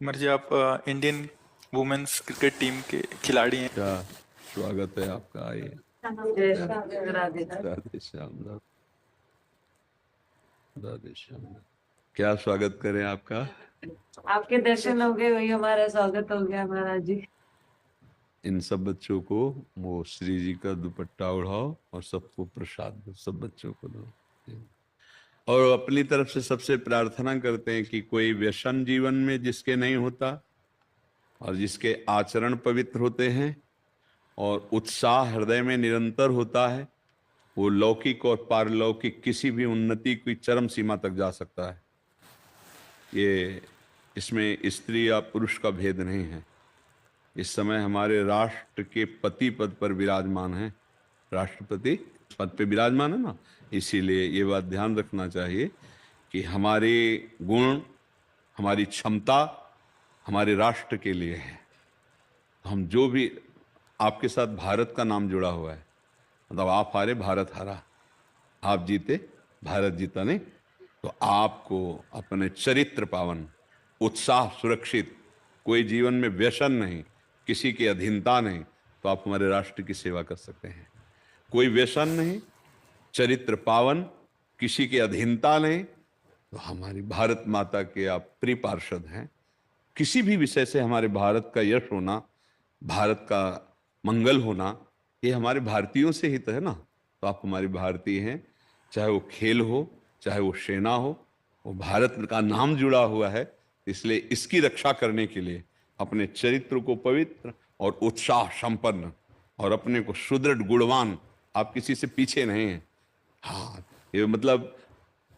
कुमार जी, आप Indian women's cricket team के खिलाड़ी हैं। क्या स्वागत है आपका। आइए। जय श्री राधे। राधे श्याम। राधे श्याम। क्या स्वागत करें आपका। आपके दर्शन हो गए, वही हमारा स्वागत हो गया महाराज जी। इन सब बच्चों को वो श्री जी का दुपट्टा ओढ़ाओ और सबको प्रसाद दो, सब बच्चों को दो। और अपनी तरफ से सबसे प्रार्थना करते हैं कि कोई व्यसन जीवन में जिसके नहीं होता और जिसके आचरण पवित्र होते हैं और उत्साह हृदय में निरंतर होता है, वो लौकिक और पारलौकिक किसी भी उन्नति की चरम सीमा तक जा सकता है। ये इसमें स्त्री या पुरुष का भेद नहीं है। इस समय हमारे राष्ट्र के पति पद पर विराजमान है, राष्ट्रपति पद पे विराजमान है ना, इसीलिए ये बात ध्यान रखना चाहिए कि हमारे गुण, हमारी क्षमता हमारे राष्ट्र के लिए है। हम जो भी, आपके साथ भारत का नाम जुड़ा हुआ है, मतलब आप हारे भारत हारा, आप जीते भारत जीता, नहीं तो आपको अपने चरित्र पावन, उत्साह सुरक्षित, कोई जीवन में व्यसन नहीं, किसी की अधीनता नहीं, तो आप हमारे राष्ट्र की सेवा कर सकते हैं। कोई व्यसन नहीं, चरित्र पावन, किसी की अधीनता नहीं, तो हमारी भारत माता के आप प्रिय पार्षद हैं। किसी भी विषय से हमारे भारत का यश होना, भारत का मंगल होना, ये हमारे भारतीयों से ही तो है ना। तो आप हमारे भारतीय हैं, चाहे वो खेल हो, चाहे वो सेना हो, वो भारत का नाम जुड़ा हुआ है। इसलिए इसकी रक्षा करने के लिए अपने चरित्र को पवित्र और उत्साह संपन्न और अपने को सुदृढ़ गुणवान, आप किसी से पीछे नहीं हैं। हाँ, ये मतलब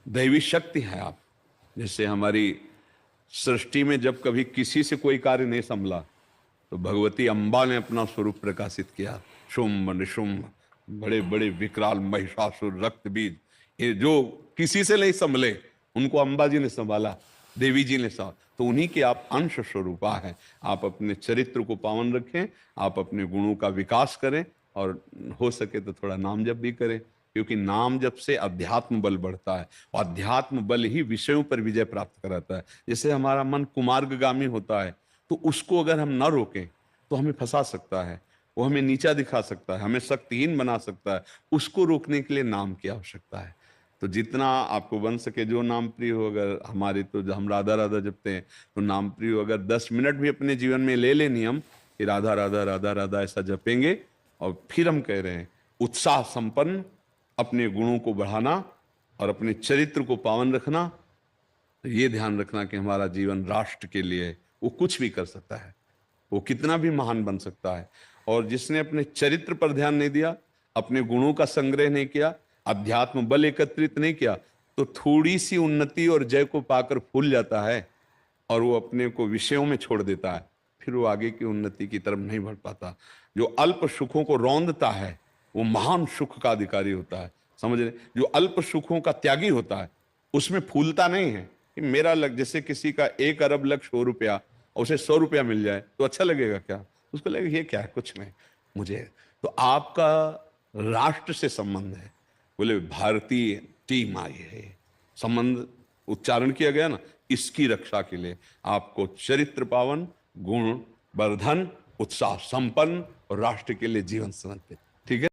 दैवी शक्ति है आप। जैसे हमारी सृष्टि में जब कभी किसी से कोई कार्य नहीं संभला तो भगवती अम्बा ने अपना स्वरूप प्रकाशित किया। शुंभ निशुंभ, बड़े बड़े विकराल महिषासुर, रक्त बीज, ये जो किसी से नहीं संभले उनको अम्बा जी ने संभाला, देवी जी ने संभाला। तो उन्हीं के आप अंश स्वरूपा है। आप अपने चरित्र को पावन रखें, आप अपने गुणों का विकास करें और हो सके तो थोड़ा नाम जप भी करें, क्योंकि नाम जप से अध्यात्म बल बढ़ता है और अध्यात्म बल ही विषयों पर विजय प्राप्त कराता है। जैसे हमारा मन कुमार्गगामी होता है, तो उसको अगर हम न रोकें तो हमें फंसा सकता है, वो हमें नीचा दिखा सकता है, हमें शक्तिहीन बना सकता है। उसको रोकने के लिए नाम की आवश्यकता है। तो जितना आपको बन सके, जो नाम प्रिय हो, अगर हमारे तो हम राधा राधा जपते हैं, तो नाम प्रिय हो, अगर 10 मिनट भी अपने जीवन में ले ले नियम कि राधा राधा राधा राधा ऐसा जपेंगे, और फिर हम कह रहे हैं उत्साह संपन्न अपने गुणों को बढ़ाना और अपने चरित्र को पावन रखना। तो ये ध्यान रखना कि हमारा जीवन राष्ट्र के लिए है, वो कुछ भी कर सकता है, वो कितना भी महान बन सकता है। और जिसने अपने चरित्र पर ध्यान नहीं दिया, अपने गुणों का संग्रह नहीं किया, अध्यात्म बल एकत्रित नहीं किया, तो थोड़ी सी उन्नति और जय को पाकर फूल जाता है और वो अपने को विषयों में छोड़ देता है। फिर वो आगे की उन्नति की तरफ नहीं बढ़ पाता। जो अल्प सुखों को रौंदता है वो महान सुख का अधिकारी होता है, समझ रहे। जो अल्प सुखों का त्यागी होता है उसमें फूलता नहीं है कि मेरा लग, जैसे किसी का 1 अरब लक्ष्य 100 रुपया और उसे 100 रुपया मिल जाए तो अच्छा लगेगा क्या? उसको लगेगा ये क्या है, कुछ नहीं मुझे। तो आपका राष्ट्र से संबंध है, बोले भारतीय टीम आई है, संबंध उच्चारण किया गया ना, इसकी रक्षा के लिए आपको चरित्र पावन, गुण वर्धन, उत्साह संपन्न और राष्ट्र के लिए जीवन समर्पित, ठीक है।